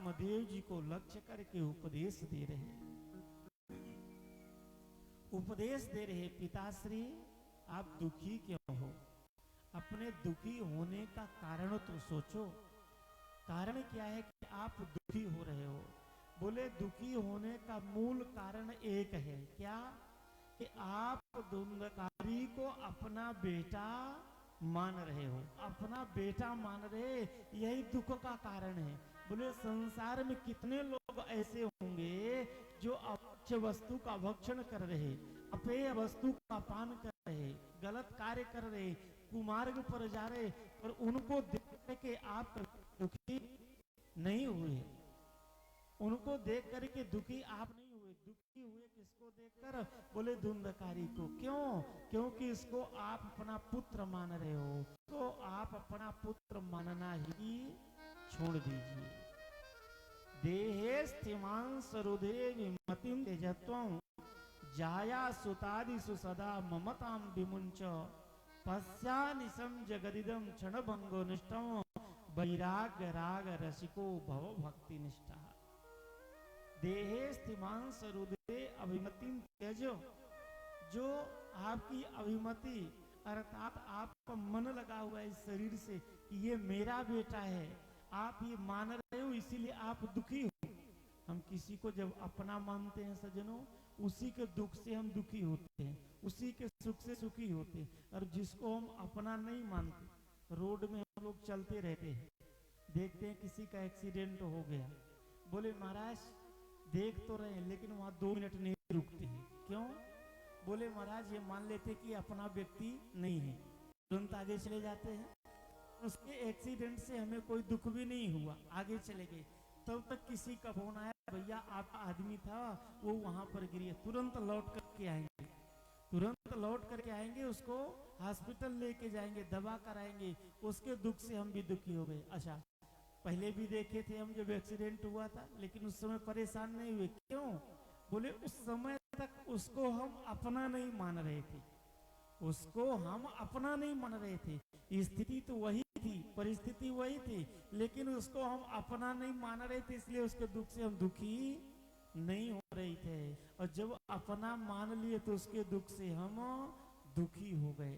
आत्मदेव जी को लक्ष्य करके उपदेश दे रहे हैं। उपदेश दे रहे, पिताश्री आप दुखी क्यों हो? अपने दुखी होने का कारण तो सोचो। कारण क्या है कि आप दुखी हो रहे हो? बोले दुखी होने का मूल कारण एक है, क्या? कि आप धुंधकारी को अपना बेटा मान रहे हो, अपना बेटा मान रहे, यही दुख का कारण है। बोले संसार में कितने लोग ऐसे होंगे जो अभक्ष्य वस्तु का भक्षण कर रहे, अपेय वस्तु का पान कर रहे, गलत कार्य कर रहे, कुमार्ग पर जा रहे, और उनको देख के आप दुखी नहीं हुए। उनको देख करके दुखी आप नहीं हुए। दुखी हुए किसको देखकर? बोले धुंधकारी को। क्यों? क्योंकि इसको आप अपना पुत्र मान रहे हो, तो आप अपना पुत्र मानना ही छोड़ दीजिए। देहे स्थिमां सरुदे विमतिं तेजत्वं जाया सुतादिषु सदा ममतां विमुंच पश्यानिशं जगदिदं क्षणभंगो निष्ठं वैराग्य राग रसिको भव भक्ति निष्ठा। देहे स्थिमां सरुदे अभिमतिं त्यजो, जो आपकी अभिमति अर्थात आपका मन लगा हुआ है इस शरीर से कि ये मेरा बेटा है, आप ये मान रहे हो, इसीलिए आप दुखी हो। हम किसी को जब अपना मानते हैं सज्जनों, उसी के दुख से हम दुखी होते हैं, उसी के सुख से सुखी होते हैं। और जिसको हम अपना नहीं मानते, रोड में हम लोग चलते रहते हैं, देखते हैं किसी का एक्सीडेंट हो गया, बोले महाराज देख तो रहे हैं लेकिन वहां 2 मिनट नहीं रुकते हैं। क्यों? बोले महाराज ये मान लेते कि अपना व्यक्ति नहीं है, तुरंत आगे चले जाते हैं। उसके एक्सीडेंट से हमें कोई दुख भी नहीं हुआ, आगे चले गए। तब तक किसी का फोन आया, भैया आपका आदमी था वो वहां पर गिरी, तुरंत लौट करके आएंगे, तुरंत लौट करके आएंगे, उसको हॉस्पिटल लेके जाएंगे, दवा कराएंगे। उसके दुख से हम भी दुखी हो गए। अच्छा, पहले भी देखे थे हम जब एक्सीडेंट हुआ था, लेकिन उस समय परेशान नहीं हुए। क्यों? बोले उस समय तक उसको हम अपना नहीं मान रहे थे, उसको हम अपना नहीं मान रहे थे। स्थिति तो वही थी, परिस्थिति वही थी, लेकिन उसको हम अपना नहीं मान रहे थे, इसलिए उसके दुख से हम दुखी नहीं हो रहे थे। और जब अपना मान लिए तो उसके दुख से हम दुखी हो गए।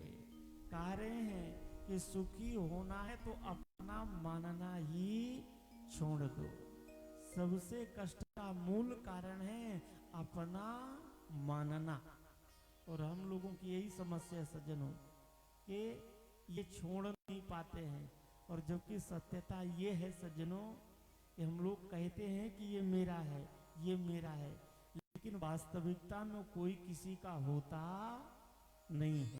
कह रहे हैं कि सुखी होना है तो अपना मानना ही छोड़ दो। सबसे कष्ट का मूल कारण है अपना मानना। और हम लोगों की यही समस्या है सज्जनों, कि ये छोड़ नहीं पाते हैं। और जबकि सत्यता ये है सज्जनों कि हम लोग कहते हैं कि ये मेरा है, ये मेरा है, लेकिन वास्तविकता में कोई किसी का होता नहीं है।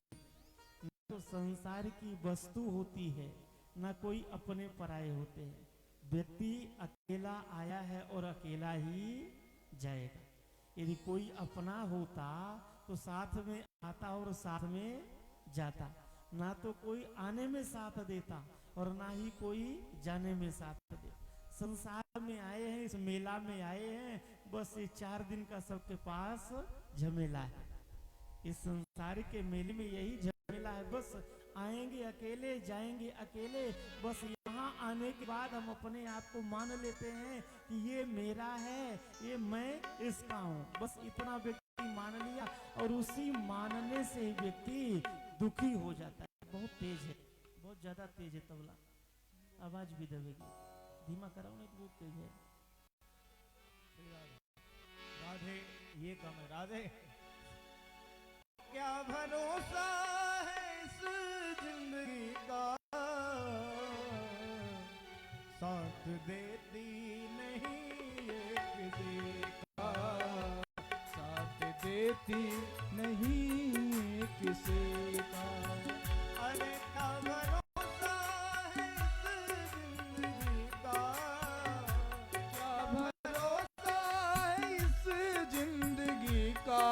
न तो संसार की वस्तु होती है, न कोई अपने पराये होते हैं। व्यक्ति अकेला आया है और अकेला ही जाएगा। यदि कोई अपना होता तो साथ में आता और साथ में जाता। ना तो कोई आने में साथ देता और ना ही कोई जाने में साथ देता। संसार में आए हैं, इस मेला में आए हैं, बस ये 4 दिन का सबके पास झमेला है। इस संसार के मेले में यही झमेला है, बस आएंगे अकेले, जाएंगे अकेले। बस यहाँ आने के बाद हम अपने आप को मान लेते हैं कि ये मेरा है, ये मैं इसका हूँ। बस इतना व्यक्ति मान लिया और उसी मानने से व्यक्ति दुखी हो जाता है। बहुत तेज है, बहुत ज्यादा तेज है तबला, आवाज भी दबेगी। धीमा कराओ नहीं तो बहुत तेज है। राधे, ये कम है। राधे, क्या भरोसा है इस जिंदगी का, साथ देती नहीं ये किसी का, साथ देती नहीं ये किसी का। अरे क्या भरोसा है इस जिंदगी का, क्या भरोसा है इस जिंदगी का,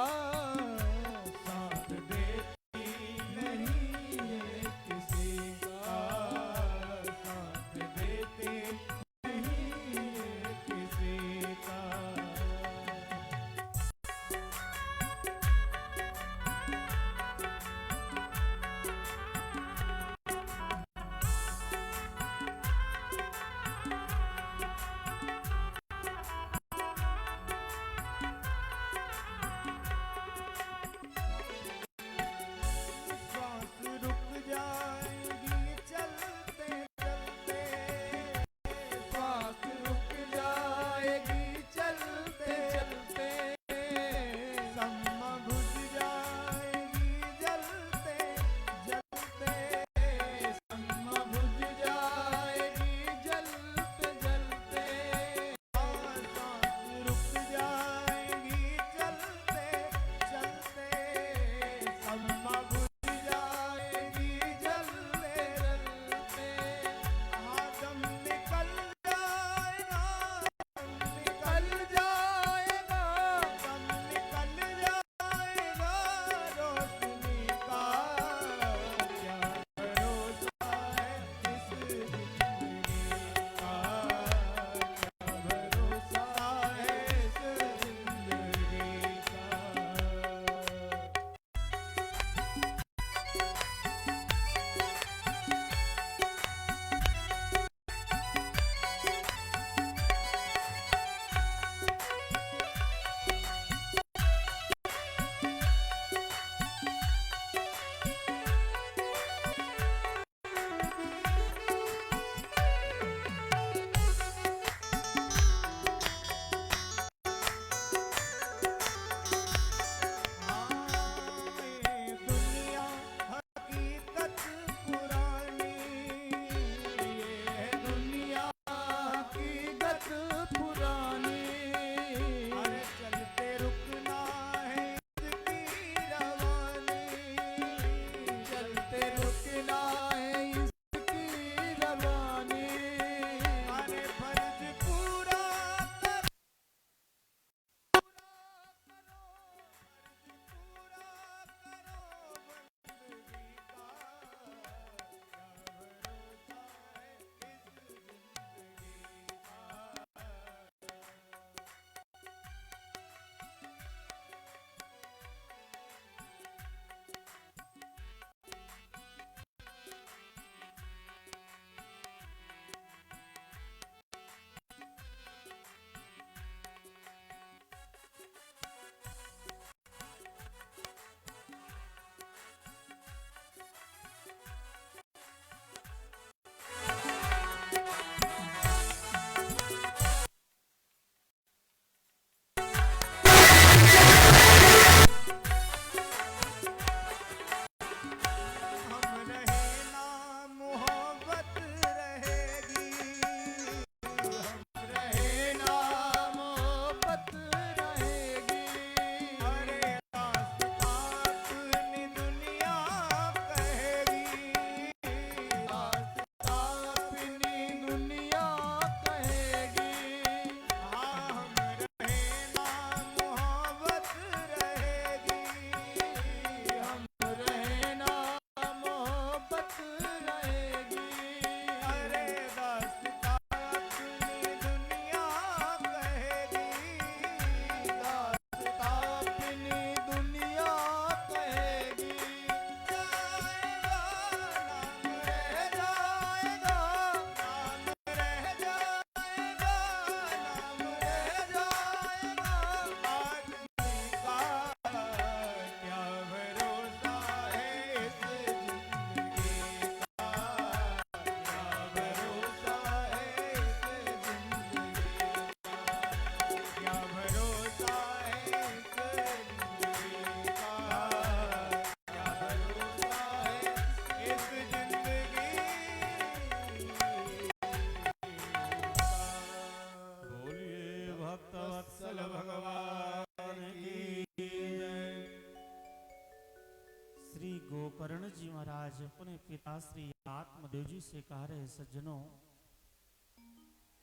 पिताश्री आत्मदेव जी से कह रहे सज्जनों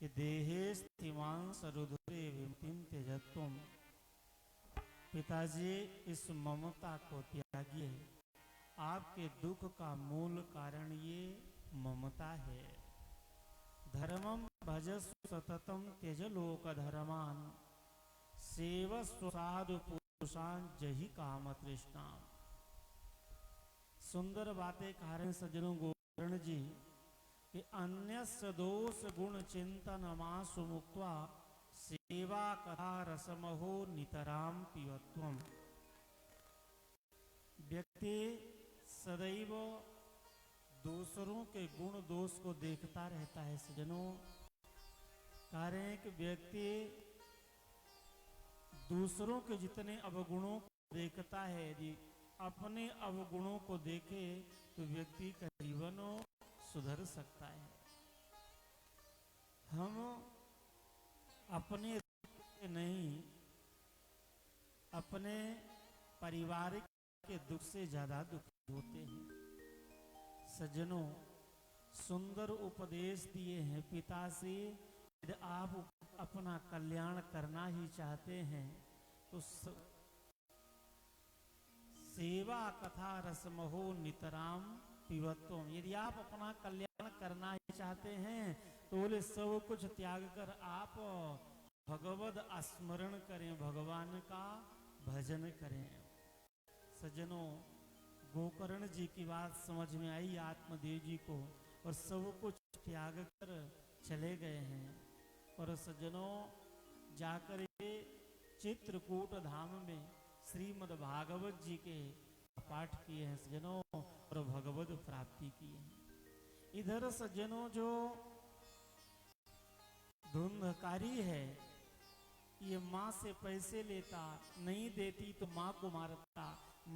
कि देहे स्थिमां सरुधुरे विमतिम त्यजत्वम। पिताजी इस ममता को त्यागिए। आपके दुख का मूल कारण ये ममता है। धर्मम भजस्व सततम त्यज लोक धर्मान सेवस्व साधु पुरुषान जहि काम तृष्णा। सुंदर बातें कह रहे सज्जनों गोकर्ण जी कि अन्यस्य दोष गुण चिंतन मासु मुक्त्वा सेवा कथा रसमहो नितराम पिबत्वम। व्यक्ति सदैव दूसरों के गुण दोष को देखता रहता है सज्जनों। कारण कि व्यक्ति दूसरों के जितने अवगुणों को देखता है, यदि अपने अवगुणों को देखे तो व्यक्ति का जीवन सुधर सकता है। हम अपने नहीं अपने परिवार के दुख से ज्यादा दुखी होते हैं। सज्जनों सुंदर उपदेश दिए हैं पिताश्री। यदि आप अपना कल्याण करना ही चाहते हैं तो सेवा कथा रसमहो नितराम पिबत्वम। यदि आप अपना कल्याण करना ही चाहते हैं तो बोले सब कुछ त्याग कर आप भगवद स्मरण करें, भगवान का भजन करें। सज्जनों गोकर्ण जी की बात समझ में आई आत्मदेव जी को और सब कुछ त्याग कर चले गए हैं। और सज्जनों जाकर के चित्रकूट धाम में श्रीमद् भागवत जी के पाठ किए हैं सज्जनों और भगवत प्राप्ति की है। इधर सज्जनों जो धुंधकारी है ये माँ से पैसे लेता, नहीं देती तो माँ को मारता।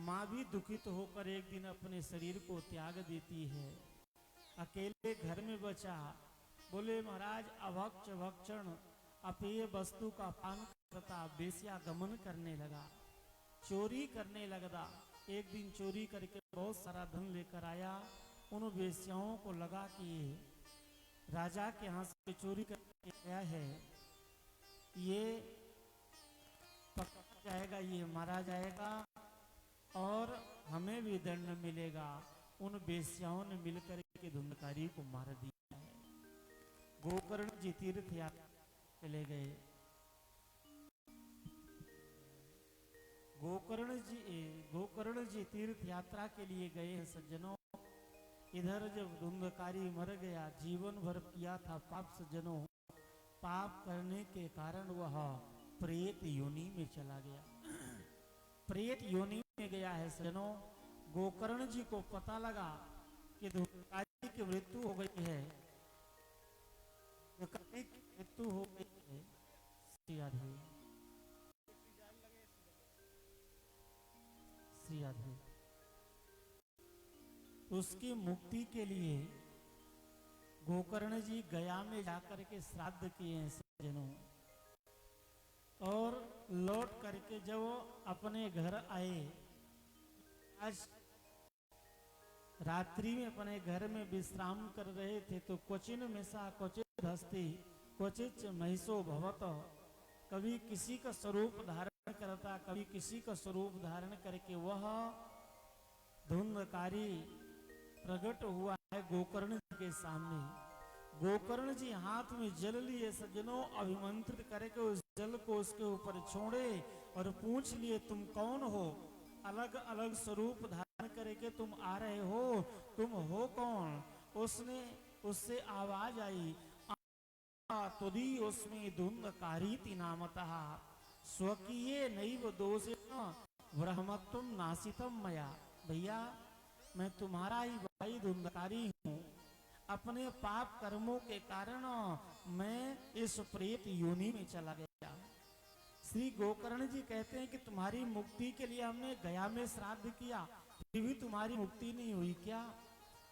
माँ भी दुखित होकर एक दिन अपने शरीर को त्याग देती है। अकेले घर में बचा। बोले महाराज अभक्ष भक्षण अपेय वस्तु का पान करता, बेस्या गमन करने लगा, चोरी करने लगा। एक दिन चोरी करके बहुत सारा धन लेकर आया। उन बेस्याओं को लगा कि राजा के यहाँ से चोरी करके आया है, ये पकड़ा जाएगा, ये मारा जाएगा और हमें भी दंड मिलेगा। उन बेस्याओं ने मिलकर के धुंधकारी को मार दिया है। गोकर्ण जी तीर्थ यात्रा चले गए। गोकर्ण जी तीर्थ यात्रा के लिए गए हैं सज्जनों। इधर जब धुंधकारी मर गया, जीवन भर किया था पाप सज्जनों, पाप करने के कारण वह प्रेत योनि में चला गया। प्रेत योनि में गया है सज्जनों। गोकर्ण जी को पता लगा कि धुंधकारी की मृत्यु हो गई है, धुंधकारी की मृत्यु हो गई है। उसकी मुक्ति के लिए गोकर्ण जी गया में जाकर के श्राद्ध किए हैं सज्जनों। और लौट करके जब अपने घर आए, आज रात्रि में अपने घर में विश्राम कर रहे थे तो क्वचिन मिषा क्वचित हस्ती क्वचित महिषो भवत। कभी किसी का स्वरूप धारण करता, कभी किसी का स्वरूप धारण करके वह धुंधकारी प्रकट हुआ है गोकर्ण जी के सामने। गोकर्ण जी हाथ में जल लिए सज्जनों, अभिमंत्रित करके उस जल को उसके ऊपर छोड़े और पूछ लिए तुम कौन हो। अलग अलग स्वरूप धारण करके तुम आ रहे हो, तुम हो कौन। उससे आवाज आई तुदी उसमें धुंधकारी नामतः स्वकीय नैव दोषेण ब्रह्मत्वम नासितम मया। भैया मैं तुम्हारा ही भाई धुंधकारी हूँ। अपने पाप कर्मों के कारण मैं इस प्रेत योनि में चला गया। श्री गोकर्ण जी कहते हैं कि तुम्हारी मुक्ति के लिए हमने गया में श्राद्ध किया, फिर भी तुम्हारी मुक्ति नहीं हुई क्या।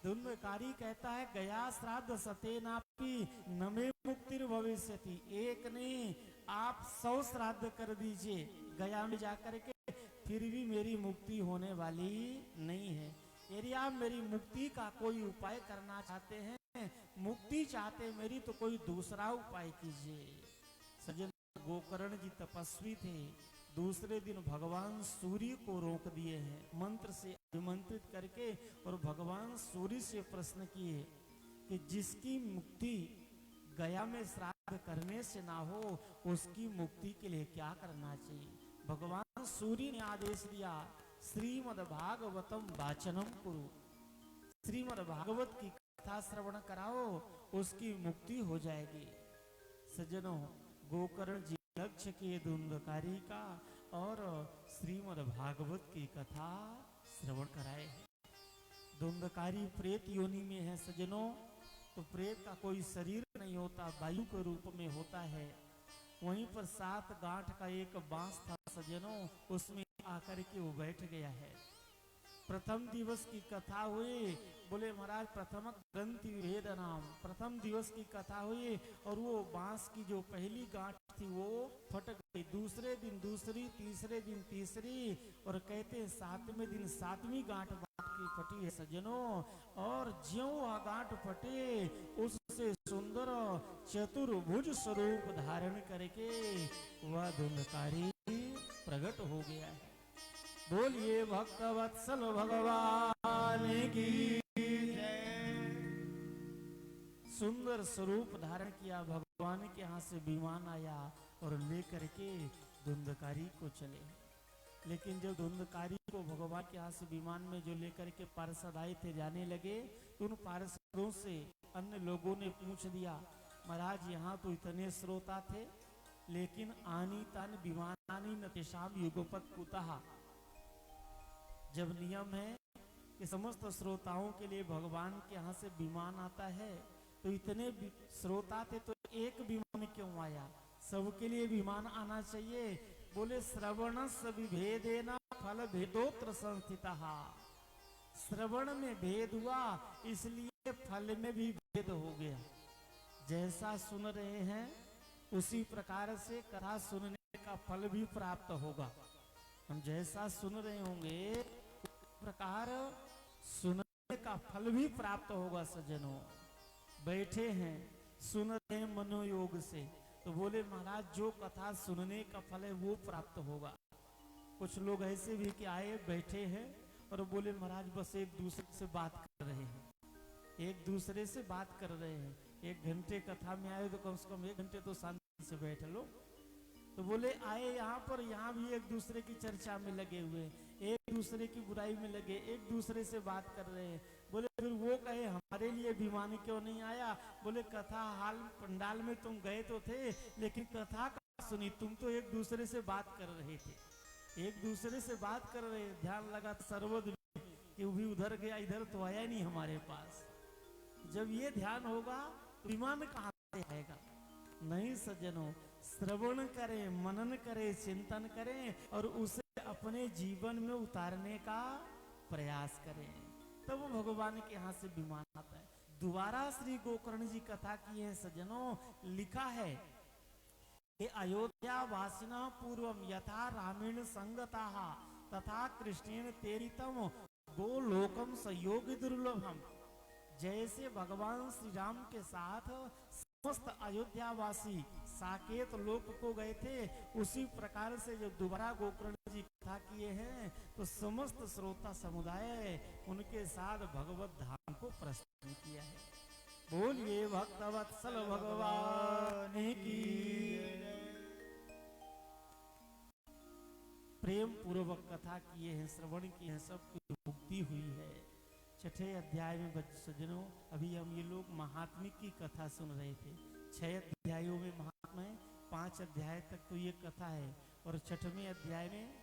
धुंधकारी कहता है गया श्राद्ध सतेनापि नमे मुक्तिर भविष्यति। एक नहीं आप 100 श्राद्ध कर दीजिए गया में जाकर के, फिर भी मेरी मुक्ति होने वाली नहीं है। यदि आप मेरी मुक्ति का कोई उपाय करना चाहते हैं, मुक्ति चाहते मेरी, तो कोई दूसरा उपाय कीजिए। सज्जन, गोकर्ण जी तपस्वी थे। दूसरे दिन भगवान सूर्य को रोक दिए हैं, मंत्र से अभिमंत्रित करके, और भगवान सूर्य से प्रश्न किए कि जिसकी मुक्ति गया में श्राद्ध करने से ना हो, उसकी मुक्ति के लिए क्या करना चाहिए। भगवान सूर्य ने आदेश दिया, श्रीमद् भागवतम वाचनम कुरु, श्रीमद् भागवत की कथा श्रवण कराओ, उसकी मुक्ति हो जाएगी। सज्जनों, गोकर्ण जी लक्ष्य के धुंधकारी का और श्रीमद् भागवत की कथा श्रवण कराए। धुंधकारी प्रेत योनि में है सज्जनों, तो प्रेत का कोई शरीर नहीं होता, वायु के रूप में होता है। वहीं पर 7 गांठ का एक बांस था सज्जनों, उसमें आकर के वो बैठ गया है। प्रथम दिवस की कथा हुई, बोले महाराज प्रथम ग्रंथि वेद नाम, प्रथम दिवस की कथा हुई और वो बांस की जो पहली गांठ थी वो फट गई। दूसरे दिन दूसरी, तीसरे दिन तीसरी, और कहते हैं 7वें दिन 7वीं गांठ बांस की फटी है सज्जनों। और ज्यों वह गांठ फटे, उससे सुंदर चतुर्भुज स्वरूप धारण करके वह धुंधकारी प्रकट हो गया है। बोलिए भक्तवत्सल भगवान की जय। सुंदर स्वरूप धारण किया, भगवान के यहाँ से विमान आया और लेकर के धुंधकारी को चले। लेकिन जब धुंधकारी को भगवान के यहाँ से विमान में जो लेकर के पार्षद आए थे जाने लगे, तो उन पार्षदों से अन्य लोगों ने पूछ दिया, महाराज यहाँ तो इतने श्रोता थे, लेकिन आनी तान विमानानी न तेषाम युगपत् कुतः। जब नियम है कि समस्त श्रोताओं के लिए भगवान के यहाँ से विमान आता है, तो इतने श्रोता थे तो एक विमान क्यों आया, सबके लिए विमान आना चाहिए। बोले श्रवणस्य विभेदेन फल भेदोत्र संस्थितः, श्रवण में भेद हुआ इसलिए फल में भी भेद हो गया। जैसा सुन रहे हैं उसी प्रकार से कथा सुनने का फल भी प्राप्त होगा। हम जैसा सुन रहे होंगे उस प्रकार सुनने का फल भी प्राप्त होगा। सज्जनों, बैठे हैं सुन रहे हैं मनोयोग से, तो बोले महाराज जो कथा सुनने का फल है वो प्राप्त होगा। कुछ लोग ऐसे भी कि आए बैठे हैं और बोले महाराज बस एक दूसरे से बात कर रहे हैं, एक दूसरे से बात कर रहे हैं। 1 घंटे कथा में आए तो कम से कम 1 घंटे तो शांति से बैठ लो। तो बोले आए यहाँ पर, यहाँ भी एक दूसरे की चर्चा में लगे हुए, एक दूसरे की बुराई में लगे, एक दूसरे से बात कर रहे हैं। बोले फिर वो कहे हमारे लिए विमान क्यों नहीं आया। बोले कथा हाल पंडाल में तुम गए तो थे, लेकिन कथा का सुनी, तुम तो एक दूसरे से बात कर रहे थे, एक दूसरे से बात कर रहे, ध्यान लगा सर्वद कि वो भी उधर गया, इधर तो आया नहीं हमारे पास। जब ये ध्यान होगा तो विमान कहाँ से आएगा। नहीं सज्जनों, श्रवण करें, मनन करें, चिंतन करें और उसे अपने जीवन में उतारने का प्रयास करें, तब वो भगवान के यहाँ से विमान आता है। दोबारा श्री गोकर्ण जी कथा की है सज्जनों, लिखा है कि अयोध्या वासिना पूर्वम यथा रामेण संगताः तथा कृष्णेन तेरितम गोलोकम संयोगी दुर्लभम। जैसे भगवान श्री राम के साथ समस्त अयोध्यावासी साकेत लोक को गए थे, उसी प्रकार से जो दोबारा गोकर्ण जी कथा किए हैं, तो समस्त श्रोता समुदाय उनके साथ भगवत धाम को प्रस्तुत किया है। बोलिए भक्तवत्सल भगवान की। प्रेम पूर्वक कथा किए हैं, श्रवण किए हैं, सबकी मुक्ति हुई है। 6ठे अध्याय में सज्जनों, अभी हम ये लोग महात्म्य की कथा सुन रहे थे। 6 अध्यायों में महात्मा है, 5 अध्याय तक तो ये कथा है, और 6वें अध्याय में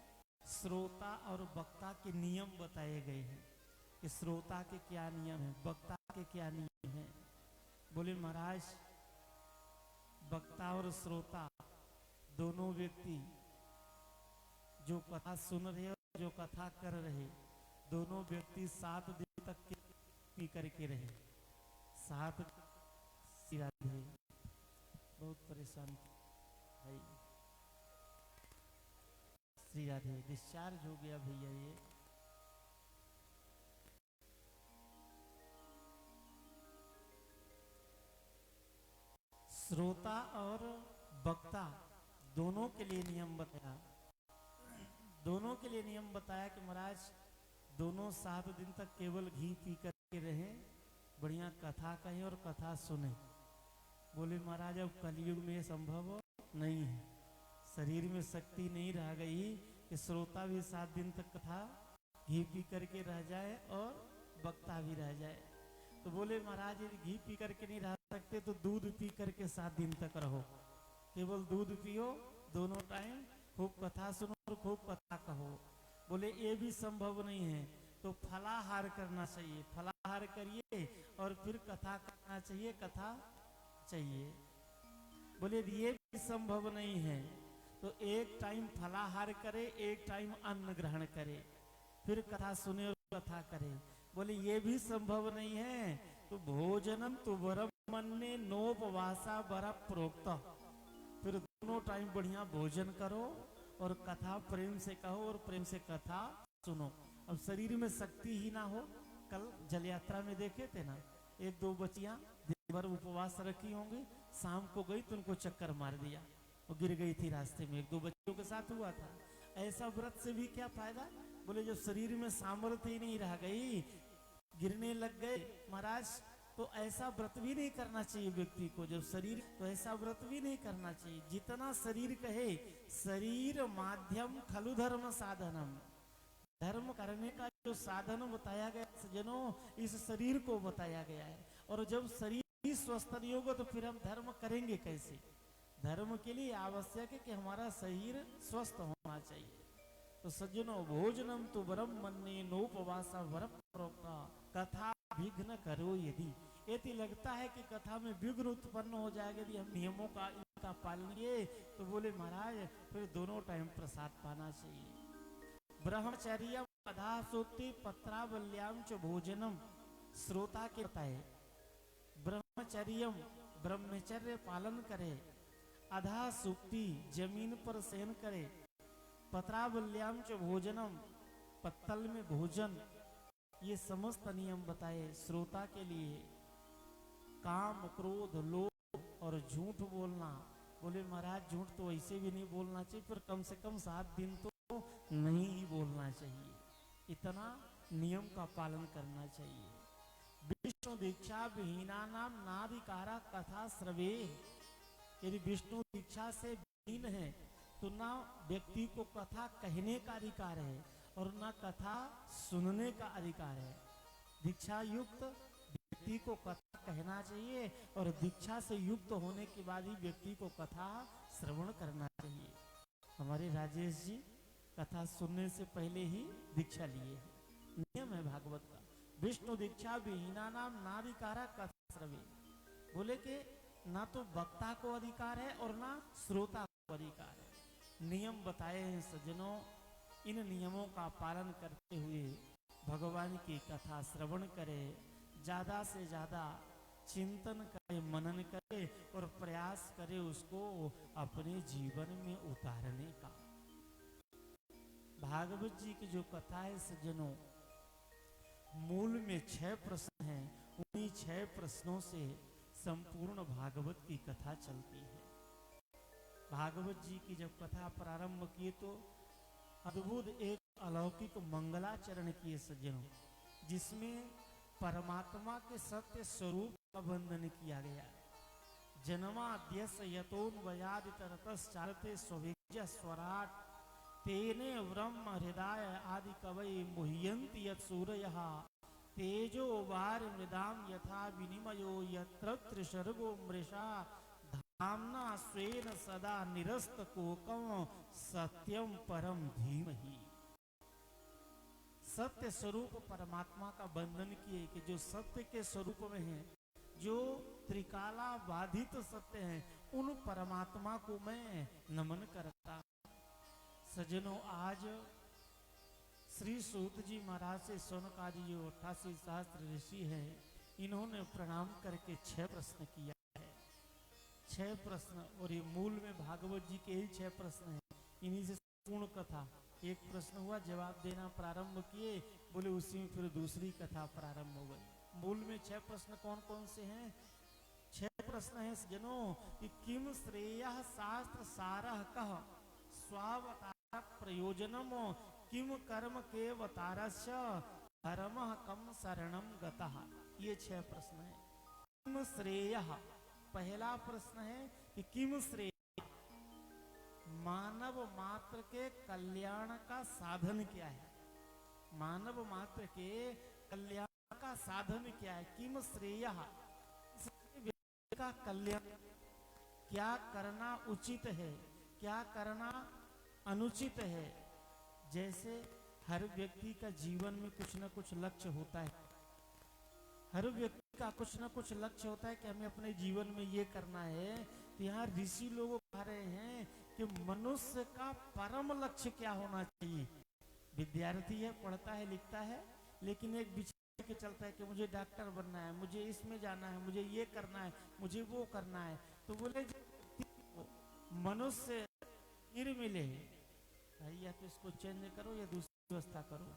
श्रोता और वक्ता के नियम बताए गए हैं कि श्रोता के क्या नियम है, वक्ता के क्या नियम है। बोले महाराज वक्ता और श्रोता दोनों व्यक्ति जो कथा सुन रहे और जो कथा कर रहे, दोनों व्यक्ति 7 दिन तक पी करके रहे। 7 राधे बहुत परेशान भाई, श्री राधे डिस्चार्ज हो गया भैया। ये श्रोता और वक्ता दोनों के लिए नियम बताया। दोनों के लिए नियम बताया कि महाराज दोनों 7 दिन तक केवल घी पी करके रहें, बढ़िया कथा कहें और कथा सुने। बोले महाराज अब कलयुग में संभव नहीं है, शरीर में शक्ति नहीं रह गई कि श्रोता भी 7 दिन तक कथा घी पी करके रह जाए और वक्ता भी रह जाए। तो बोले महाराज यदि घी पी करके नहीं रह सकते तो दूध पी करके 7 दिन तक रहो, केवल दूध पियो, दोनों टाइम खूब कथा सुनो और खूब कथा कहो। बोले ये भी संभव नहीं है तो फलाहार करना चाहिए, फलाहार करिए और फिर कथा करना चाहिए, कथा चाहिए। बोले ये भी संभव नहीं है तो एक टाइम फलाहार करे, एक टाइम अन्न ग्रहण करे, फिर कथा सुने और कथा करे। बोले ये भी संभव नहीं है तो भोजनम तो वरम मन्ने नोपवासा वर प्रोक्त, फिर दोनों टाइम बढ़िया भोजन करो और कथा प्रेम से कहो और प्रेम से कथा सुनो। अब शरीर में शक्ति ही ना हो, कल जल यात्रा में देखे थे ना, 1-2 बच्चियां दिन भर उपवास रखी होंगी, शाम को गई तो उनको चक्कर मार दिया, वो गिर गई थी रास्ते में। 1-2 बच्चों के साथ हुआ था। ऐसा व्रत से भी क्या फायदा? बोले जब शरीर में सामर्थ्य ही नहीं रह गई, गिरने लग गए महाराज, तो ऐसा व्रत भी नहीं करना चाहिए व्यक्ति को। जब शरीर, तो ऐसा व्रत भी नहीं करना चाहिए। जितना शरीर कहे, शरीर माध्यम खलु धर्म साधनम, धर्म करने का जो साधन बताया गया सज्जनों, इस शरीर को बताया गया है। और जब शरीर ही स्वस्थ नहीं होगा तो फिर हम धर्म करेंगे कैसे? धर्म के लिए आवश्यक है कि हमारा शरीर स्वस्थ होना चाहिए। तो सज्जनों भोजनम तो वरम मन्ने नोपवासा वर प्रोक्ता, कथा विघ्न करो यदि लगता है कि कथा में विघ्न उत्पन्न हो जाएगा यदि हम नियमों का इनका पालन किए, तो बोले महाराज फिर दोनों टाइम प्रसाद पाना चाहिए। ब्रह्मचर्य अधा सोते पत्रावल्याम च भोजनम, श्रोता के बताए ब्रह्मचर्य, ब्रह्मचर्य पालन करे, अधा सुक्ति जमीन पर शयन करे, पत्रावल्याम च भोजनम, पत्तल में भोजन, ये समस्त नियम बताए श्रोता के लिए। काम क्रोध लोभ और झूठ बोलना, बोले महाराज झूठ तो ऐसे भी नहीं बोलना चाहिए, पर कम से कम 7 दिन तो नहीं ही बोलना चाहिए, इतना नियम का पालन करना चाहिए। विष्णु दीक्षा विहीना नाम नाधिकारा कथा श्रवे, यदि विष्णु दीक्षा से विहीन है तो ना व्यक्ति को कथा कहने का अधिकार है और ना कथा सुनने का अधिकार है। दीक्षा युक्त व्यक्ति को कथा कहना चाहिए और दीक्षा से युक्त होने के बाद ही व्यक्ति को कथा श्रवण करना चाहिए। हमारे राजेश जी कथा सुनने से पहले ही दीक्षा लिए हैं, नियम है भागवत का। विष्णु दीक्षा विहीना नाम नाधिकारा कथा श्रवे, बोले कि ना तो वक्ता को अधिकार है और ना श्रोता को अधिकार है। नियम बताए हैं सज्जनों, इन नियमों का पालन करते हुए भगवान की कथा श्रवण करे, ज्यादा से ज्यादा चिंतन करे, मनन करे और प्रयास करे उसको अपने जीवन में उतारने का। भागवत जी की जो कथा है सज्जनों, मूल में 6 प्रश्न हैं, उन्हीं 6 प्रश्नों से संपूर्ण भागवत की कथा चलती है। भागवत जी की जब कथा प्रारंभ किए तो अद्भुत एक अलौकिक मंगलाचरण किए सज्जनों, जिसमें परमात्मा के सत्य स्वरूप का वर्णन किया गया। जन्माद्यस्य यतोन्वयादितरतश्चारते स्वविज्ञ स्वराट, तेने ब्रह्म हृदय आदि कवये मुह्यन्ति यत् सूरयः, तेजो वार मृदाम यथा विनिमयो यत्र त्रिसर्गो मृषा, धाम्ना स्वेन सदा निरस्तकोकं सत्यम परम धीमहि। सत्य स्वरूप परमात्मा का वर्णन किए कि जो सत्य के स्वरूप में है, जो त्रिकाला बाधित सत्य है, उन परमात्मा को मैं नमन करता। सज्जनों आज श्री सूत जी महाराज से सौनकादि जो 88 सहस्त्र ऋषि हैं, इन्होंने प्रणाम करके 6 प्रश्न किया है। 6 प्रश्न, और ये मूल में भागवत जी के ही 6 प्रश्न हैं, इन्हीं से पूर्ण कथा। एक प्रश्न हुआ, जवाब देना प्रारंभ किए, बोले उसी में फिर दूसरी कथा प्रारंभ हो गई। मूल में 6 प्रश्न कौन कौन से हैं? 6 प्रश्न है सज्जनों कि किम श्रेयः शास्त्र सारः कः स्वावतार प्रयोजनम किम कर्म के अवतारस्य धर्मः कम शरणम गतः। ये 6 प्रश्न है। किम श्रेयः, पहला प्रश्न है कि किम श्रेय, मानव मात्र के कल्याण का साधन क्या है। मानव मात्र के कल्याण का साधन क्या है। किम श्रेयः, व्यक्ति का कल्याण, क्या करना उचित है, क्या करना अनुचित है। जैसे हर व्यक्ति का जीवन में कुछ न कुछ लक्ष्य होता है। हर व्यक्ति का कुछ न कुछ लक्ष्य होता है कि हमें अपने जीवन में ये करना है। तो यहाँ ऋषि लोग कह रहे हैं कि मनुष्य का परम लक्ष्य क्या होना चाहिए। विद्यार्थी है, पढ़ता है, लिखता है, लेकिन एक विचार के चलता है कि मुझे डॉक्टर बनना है, मुझे इसमें जाना है, मुझे ये करना है, मुझे वो करना है। तो बोले मनुष्य फिर मिले भाई, या तो इसको चेंज करो या दूसरी व्यवस्था करो।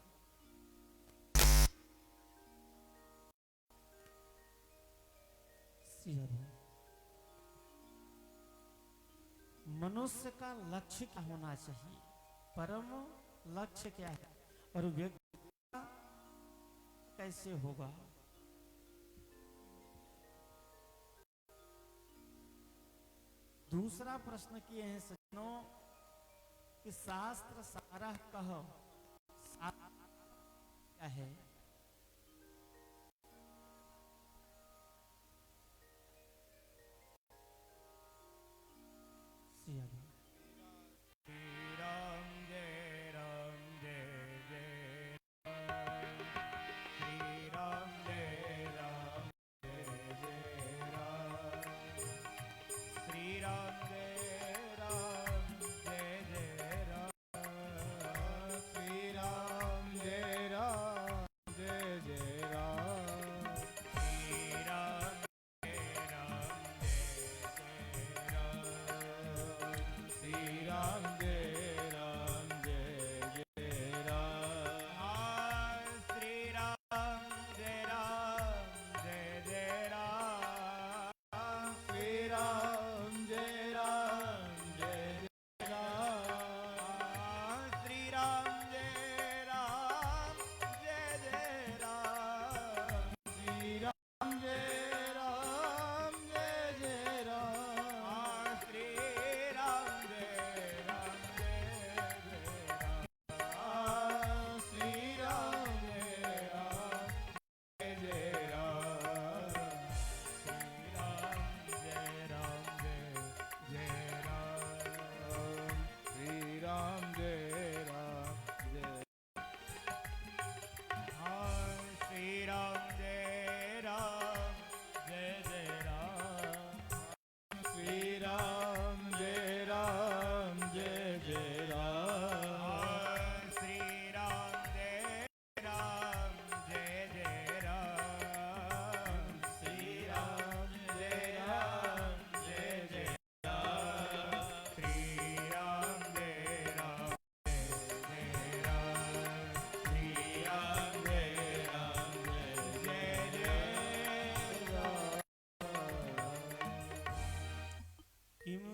मनुष्य का लक्ष्य क्या होना चाहिए, परम लक्ष्य क्या है, और व्यक्ति का कैसे होगा। दूसरा प्रश्न किए हैं सज्जनों कि शास्त्र सारः कः, क्या है।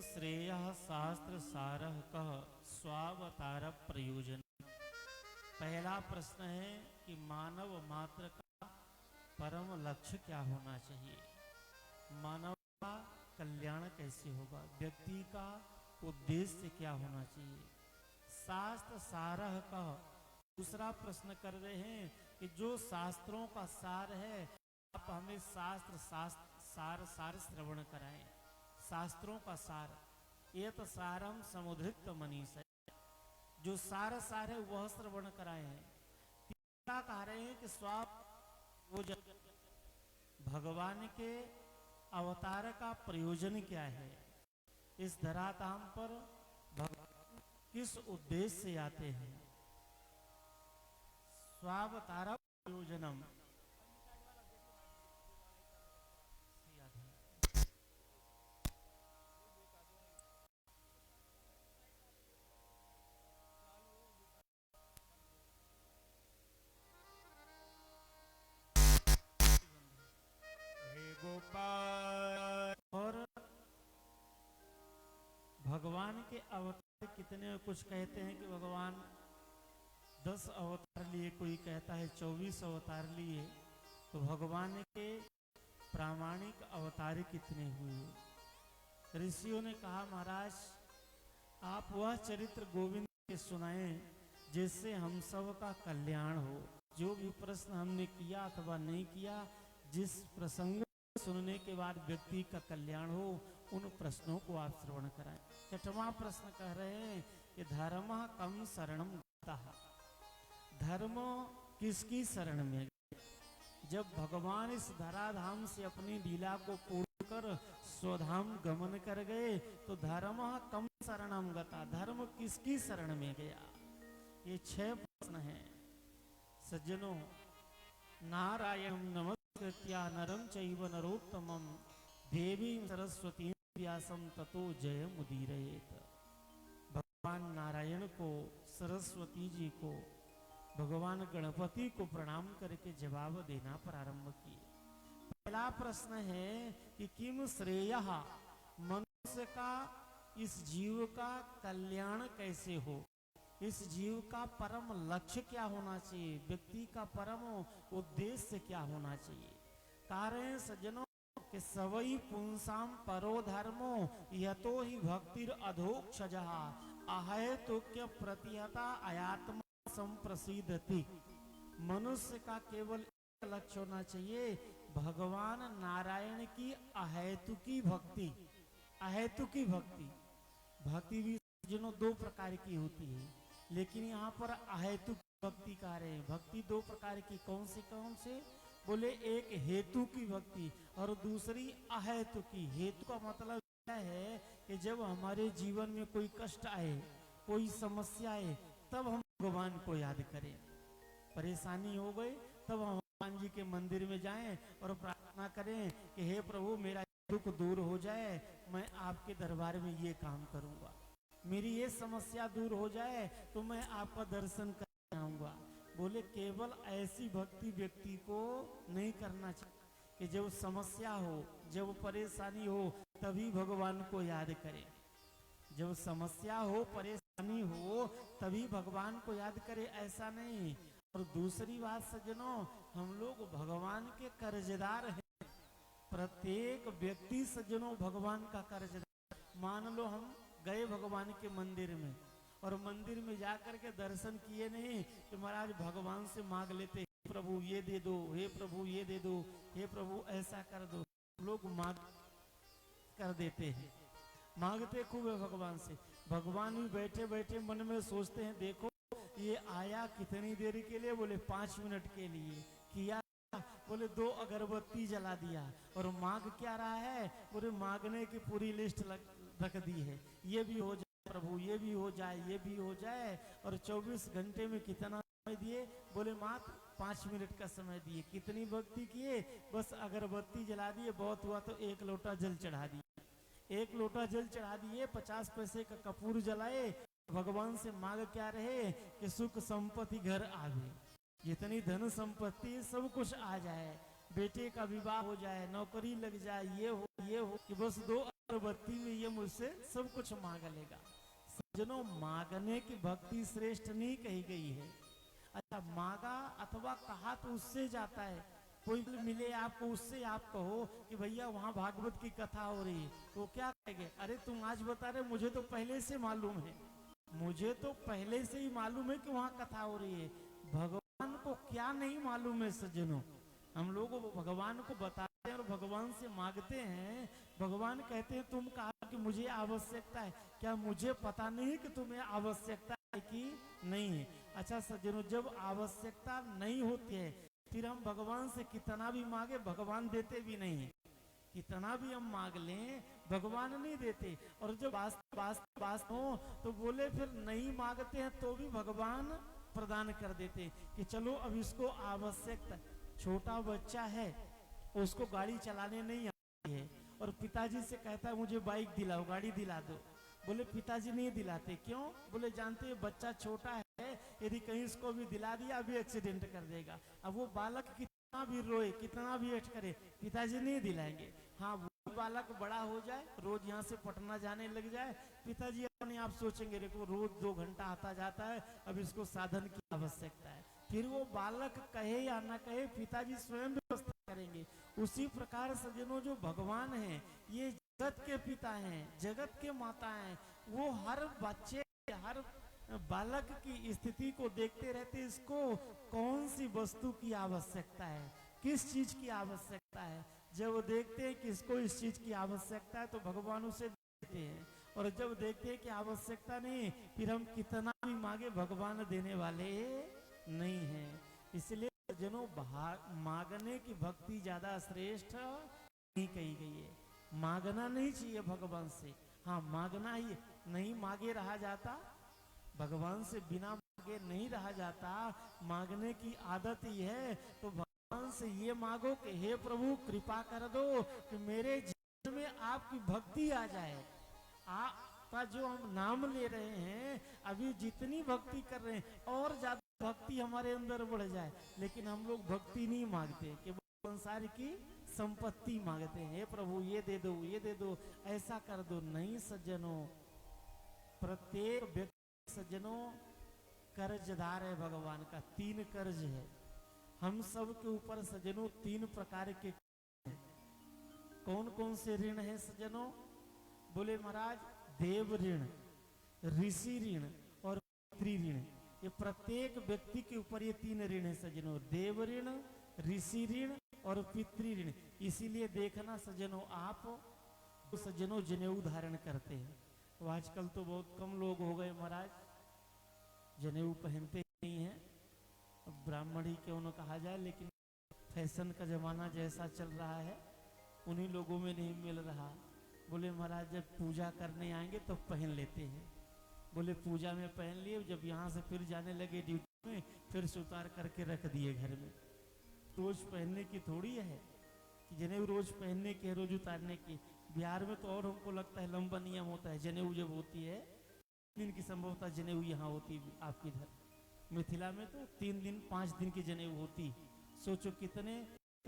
श्रेयः शास्त्र सारः कः स्वावतार प्रयोजन। पहला प्रश्न है कि मानव मात्र का परम लक्ष्य क्या होना चाहिए, मानव का कल्याण कैसे होगा, व्यक्ति का उद्देश्य क्या होना चाहिए। शास्त्र सारः कः, दूसरा प्रश्न कर रहे हैं कि जो शास्त्रों का सार है आप हमें सार श्रवण कराएं। शास्त्रों का सार, ये तो सारम समुद्रित मनीष है, जो सार है वह श्रवण कराए हैं। तीसरा कह रहे हैं कि वो भगवान के अवतार का प्रयोजन क्या है, इस धराधाम पर भगवान किस उद्देश्य से आते हैं। स्वावतार प्रयोजनम, भगवान के अवतार कितने, कुछ कहते हैं कि भगवान 10 अवतार लिए, कोई कहता है 24 अवतार लिए। तो भगवान के प्रामाणिक अवतार कितने हुए? ऋषियों ने कहा महाराज आप वह चरित्र गोविंद के सुनाएं जिससे हम सब का कल्याण हो। जो भी प्रश्न हमने किया अथवा नहीं किया, जिस प्रसंग सुनने के बाद व्यक्ति का कल्याण हो, उन प्रश्नों को आप श्रवण कराएं। 6वां प्रश्न कह रहे हैं कि धर्म कम शरणम गतः। धर्म किसकी शरण में? जब भगवान इस धराधाम से अपनी लीला को पूर्ण कर स्वधाम गमन कर गए तो धर्म कम शरणम गता, धर्म किसकी शरण में गया? ये 6 प्रश्न हैं सज्जनों। नारायणं नमस्कृत्य नरं चैव नरोत्तमं देवीं सरस्वतीं व्यासं ततो जयमुदीरयेत्। भगवान नारायण को, सरस्वती जी को, भगवान गणपति को प्रणाम करके जवाब देना प्रारंभ किए। पहला प्रश्न है कि किम श्रेयः, मनुष्य का, इस जीव का कल्याण कैसे हो? इस जीव का परम लक्ष्य क्या होना चाहिए? व्यक्ति का परम उद्देश्य क्या होना चाहिए? कारण सज्जनों कि सवई पुंसाम परो धर्मो यतो ही भक्तिर अधोक्षजः अहेतुक्य प्रतिहता अयात्मा संप्रसिद्धति। मनुष्य का केवल एक लक्ष्य होना चाहिए, भगवान नारायण की अहेतुकी भक्ति। अहेतुकी भक्ति, भक्ति भी सज्जनों 2 प्रकार की होती है, लेकिन यहाँ पर अहेतुक भक्ति कह रहे हैं। भक्ति 2 प्रकार की, कौन से? बोले एक हेतु की भक्ति और दूसरी अहेतु की। हेतु का मतलब क्या है कि जब हमारे जीवन में कोई कष्ट आए, कोई समस्या आए, तब हम भगवान को याद करें। परेशानी हो गई तब हम भगवान जी के मंदिर में जाएं और प्रार्थना करें कि हे प्रभु मेरा दुख दूर हो जाए, मैं आपके दरबार में ये काम करूंगा। मेरी ये समस्या दूर हो जाए तो मैं आपका दर्शन करने आऊंगा। बोले केवल ऐसी भक्ति व्यक्ति को नहीं करना चाहिए कि जब समस्या हो, जब परेशानी हो तभी भगवान को याद करें। जब समस्या हो, परेशानी हो तभी भगवान को याद करें, ऐसा नहीं। और दूसरी बात सज्जनों, हम लोग भगवान के कर्जदार हैं। प्रत्येक व्यक्ति सज्जनों भगवान का कर्जदार। मान लो हम गए भगवान के मंदिर में और मंदिर में जाकर के दर्शन किए नहीं कि महाराज भगवान से मांग लेते, हे प्रभु ये दे दो, हे प्रभु ये दे दो, हे प्रभु ऐसा कर दो। लोग मांग कर देते हैं, मांगते खूब है भगवान से। भगवान भी बैठे बैठे मन में सोचते हैं, देखो ये आया कितनी देर के लिए? बोले 5 मिनट के लिए। किया? बोले 2 अगरबत्ती जला दिया। और मांग क्या रहा है? बोले मांगने की पूरी लिस्ट रख दी है, ये भी हो जाए प्रभु, ये भी हो जाए, ये भी हो जाए। और 24 घंटे में कितना समय दिए? बोले मात्र 5 मिनट का समय दिए। कितनी भक्ति किए? बस अगरबत्ती जला दिए, बहुत हुआ तो 1 लोटा जल चढ़ा दिए। 1 लोटा जल चढ़ा दिए, 50 पैसे का कपूर जलाए। भगवान से मांग क्या रहे कि सुख संपत्ति घर आवे, जितनी धन संपत्ति सब कुछ आ जाए, बेटे का विवाह हो जाए, नौकरी लग जाए, ये हो कि बस 2 अगरबत्ती में ये मुझसे सब कुछ मांग लेगा। सज्जनों मांगने की भक्ति श्रेष्ठ नहीं कही गई है। अच्छा मांगा अथवा कहा तो उससे जाता है। कोई मिले आपको, उससे आप कहो कि भैया वहाँ भागवत की कथा हो रही है, तो क्या कहेंगे? अरे तुम आज बता रहे, मुझे तो पहले से मालूम है, मुझे तो पहले से ही मालूम है कि वहाँ कथा हो रही है। भगवान को क्या नहीं मालूम है सज्जनों? हम लोग भगवान को बताते हैं और भगवान से मांगते हैं। भगवान कहते हैं तुम कहा कि मुझे आवश्यकता है, क्या मुझे पता नहीं कि तुम्हें आवश्यकता है कि नहीं है? अच्छा सज्जनों, जब आवश्यकता नहीं होती है फिर हम भगवान से कितना भी मांगे भगवान देते भी नहीं है। कितना भी हम मांग लें भगवान नहीं देते। और जब वास्तव हो तो बोले फिर नहीं मांगते हैं तो भी भगवान प्रदान कर देते कि चलो अब इसको आवश्यकता। छोटा बच्चा है, उसको गाड़ी चलाने नहीं आती है और पिताजी से कहता है मुझे बाइक दिलाओ, गाड़ी दिला दो। बोले पिताजी नहीं दिलाते, क्यों? बोले जानते हैं बच्चा छोटा है, यदि कहीं इसको भी दिला दिया अभी एक्सीडेंट कर देगा। अब वो बालक कितना भी रोए, कितना भी एट करे, पिताजी नहीं दिलाएंगे। हाँ वो बालक बड़ा हो जाए, रोज यहाँ से पटना जाने लग जाए, पिताजी अपने आप सोचेंगे देखो रोज 2 घंटा आता जाता है, अब इसको साधन की आवश्यकता है। फिर वो बालक कहे या ना कहे, पिताजी स्वयं व्यवस्था करेंगे। उसी प्रकार सज्जनों जो भगवान हैं, ये जगत के पिता हैं, जगत के माता हैं। वो हर बच्चे, हर बालक की स्थिति को देखते रहते, इसको कौन सी वस्तु की आवश्यकता है, किस चीज की आवश्यकता है। जब वो देखते हैं कि इसको इस चीज की आवश्यकता है तो भगवान उसे देते हैं, और जब देखते हैं कि आवश्यकता नहीं, फिर हम कितना भी मांगे भगवान देने वाले नहीं हैं। इसलिए जनों मांगने की भक्ति ज्यादा श्रेष्ठ नहीं कही गई है। मांगना नहीं चाहिए भगवान से, हाँ मांगना ही, नहीं मांगे रहा जाता, भगवान से बिना मांगे नहीं रहा जाता। मांगने की आदत ही है, तो भगवान से ये मांगो कि हे प्रभु कृपा कर दो कि मेरे जीवन में आपकी भक्ति आ जाए। आपका जो हम नाम ले रहे हैं, अभी जितनी भक्ति कर रहे हैं और ज्यादा भक्ति हमारे अंदर बढ़ जाए, लेकिन हम लोग भक्ति नहीं मांगते कि संसार की संपत्ति मांगते हैं, हे प्रभु ये दे दो, ये दे दो, ऐसा कर दो। नहीं सज्जनों, प्रत्येक व्यक्ति सज्जनों कर्जदार है भगवान का। 3 कर्ज है हम सब के ऊपर सज्जनों, 3 प्रकार के। कौन कौन से ऋण है सज्जनों? बोले महाराज, देव ऋण, ऋषि ऋण और पितृ ऋण। ये प्रत्येक व्यक्ति के ऊपर ये 3 ऋण है सज्जनों, देव ऋण, ऋषि ऋण और पितृ ऋण। इसीलिए देखना सज्जनों, आप तो सज्जनों जनेऊ धारण करते हैं, तो आजकल तो बहुत कम लोग हो गए महाराज, जनेऊ पहनते नहीं हैं। अब ब्राह्मण ही क्यों न कहा जाए, लेकिन फैशन का जमाना जैसा चल रहा है, उन्हीं लोगों में नहीं मिल रहा। बोले महाराज जब पूजा करने आएंगे तो पहन लेते हैं। बोले पूजा में पहन लिए, जब यहाँ से फिर जाने लगे ड्यूटी में, फिर से उतार करके रख दिए घर में। रोज पहनने की थोड़ी है कि जनेऊ रोज पहनने की, रोज उतारने की। बिहार में तो और हमको लगता है लंबा नियम होता है, जनेऊ जब होती है 3 दिन की संभवतः जनेऊ यहाँ होती है आपके इधर। मिथिला में तो 3 दिन 5 दिन की जनेऊ होती। सोचो कितने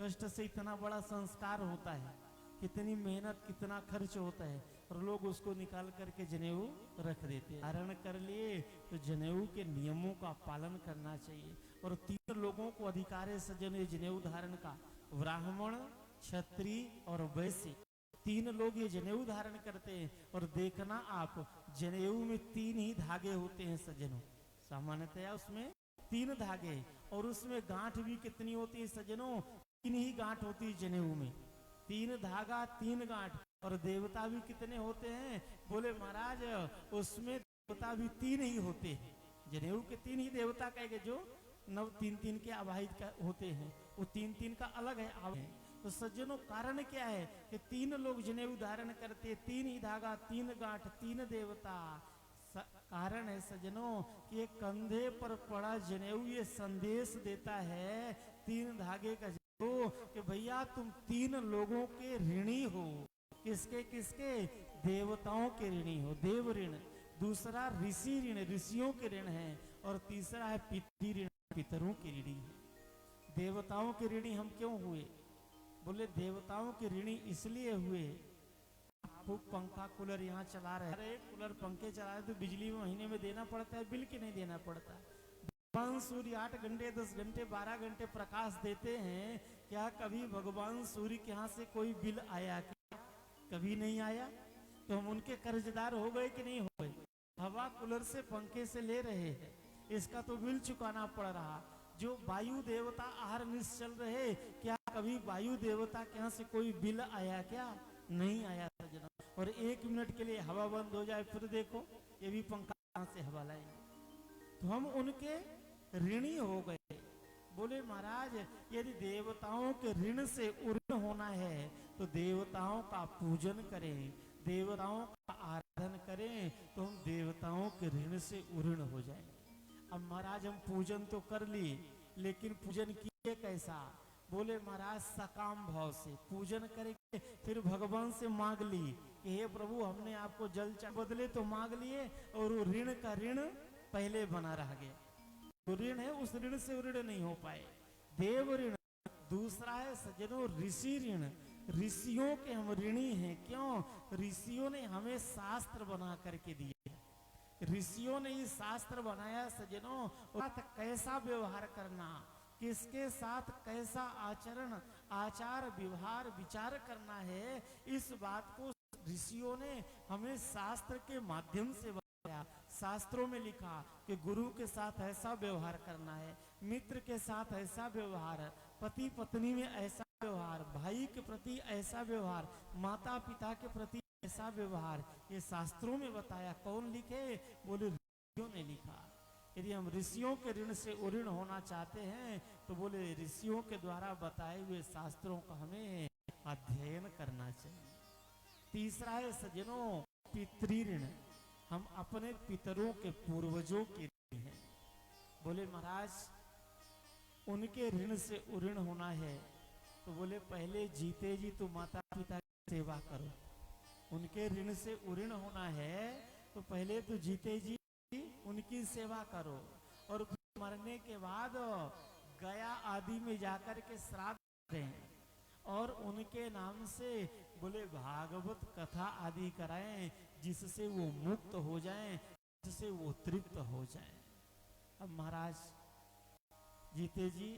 कष्ट से इतना बड़ा संस्कार होता है, कितनी मेहनत, कितना खर्च होता है, और लोग उसको निकाल करके जनेऊ रख देते हैं। धारण कर लिए तो जनेऊ के नियमों का पालन करना चाहिए। और 3 लोगों को अधिकार है सज्जन जनेऊ धारण का, ब्राह्मण, क्षत्रिय और वैश्य। 3 लोग ये जनेऊ धारण करते हैं। और देखना आप, जनेऊ में 3 ही धागे होते हैं सज्जनों, सामान्यतया उसमें 3 धागे, और उसमें गांठ भी कितनी होती है सज्जनों? 3 ही गांठ होती है जनेऊ में, 3 धागा 3 गांठ। और देवता भी कितने होते हैं? बोले महाराज उसमें देवता भी 3 ही होते हैं, जनेऊ के 3 ही देवता कहेंगे, जो 9 3 के आवाहित होते हैं, वो 3 का अलग है। तो सज्जनों कारण क्या है कि 3 लोग जनेऊ धारण करते, 3 ही धागा 3 गांठ 3 देवता। कारण है सज्जनों कि ये कंधे पर पड़ा जनेऊ ये संदेश देता है 3 धागे का जनेऊ कि भैया तुम 3 लोगों के ऋणी हो। किसके किसके? देवताओं के ऋणी हो, देव ऋण। दूसरा ऋषि ऋण, ऋषियों के ऋण है। और तीसरा है पितृ ऋण, पितरों के ऋणी है। देवताओं के ऋणी हम क्यों हुए? बोले देवताओं के ऋणी इसलिए हुए, खूब पंखा कूलर यहाँ चला रहे, अरे कूलर पंखे चला रहे तो बिजली महीने में देना पड़ता है, बिल के नहीं देना पड़ता। भगवान सूर्य 8 घंटे 10 घंटे 12 घंटे प्रकाश देते हैं, क्या कभी भगवान सूर्य के यहाँ से कोई बिल आया? क्या कभी नहीं आया? तो हम उनके कर्जदार हो गए कि नहीं हो गए? हवा कूलर से पंखे से ले रहे हैं, इसका तो बिल चुकाना पड़ रहा। जो वायु देवता आहार निश चल रहे, क्या कभी वायु देवता के यहाँ से कोई बिल आया? क्या नहीं आया सज्जनों। और 1 मिनट के लिए हवा बंद हो जाए, फिर देखो ये भी पंखा कहाँ से हवा लाएंगे। तो हम उनके ऋणी हो गए। बोले महाराज यदि देवताओं के ऋण से उऋण होना है तो देवताओं का पूजन करें, देवताओं का आराधन करें, तो हम देवताओं के ऋण से उऋण हो जाएंगे। अब महाराज हम पूजन तो कर लिए, लेकिन पूजन किए कैसा? बोले महाराज सकाम भाव से पूजन करेंगे। फिर भगवान से मांग ली कि हे प्रभु हमने आपको जल बदले तो मांग लिए, और वो ऋण का ऋण पहले बना रह गया। तो ऋण है, उस ऋण से ऋण नहीं हो पाए। देव ऋण। दूसरा है सज्जनों ऋषि ऋण। ऋषियों के हम ऋणी हैं। क्यों? ऋषियों ने हमें शास्त्र बना करके दिए। ऋषियों ने ये शास्त्र बनाया सज्जनों, कैसा व्यवहार करना, किसके साथ कैसा आचरण आचार व्यवहार विचार करना है, इस बात को ऋषियों ने हमें शास्त्र के माध्यम से बताया। शास्त्रों में लिखा कि गुरु के साथ ऐसा व्यवहार करना है, मित्र के साथ ऐसा व्यवहार, पति पत्नी में ऐसा व्यवहार, भाई के प्रति ऐसा व्यवहार, माता पिता के प्रति ऐसा व्यवहार, ये शास्त्रों में बताया। कौन लिखे? बोले ऋषियों ने लिखा। यदि हम ऋषियों के ऋण से उऋण होना चाहते हैं तो बोले ऋषियों के द्वारा बताए हुए शास्त्रों का हमें अध्ययन करना चाहिए। तीसरा है सज्जनों पितृऋण। हम अपने पितरों के पूर्वजों के ऋण हैं। बोले महाराज उनके ऋण से उऋण होना है तो बोले पहले जीते जी तो माता पिता की सेवा करो। उनके ऋण से उऋण होना है तो पहले तो जीते जी उनकी सेवा करो, और मरने के बाद गया आदि में जाकर के श्राद्ध करें और उनके नाम से बोले भागवत कथा आदि कराएं, जिससे वो मुक्त हो जाएं, जिससे वो तृप्त हो जाएं। अब महाराज जीते जी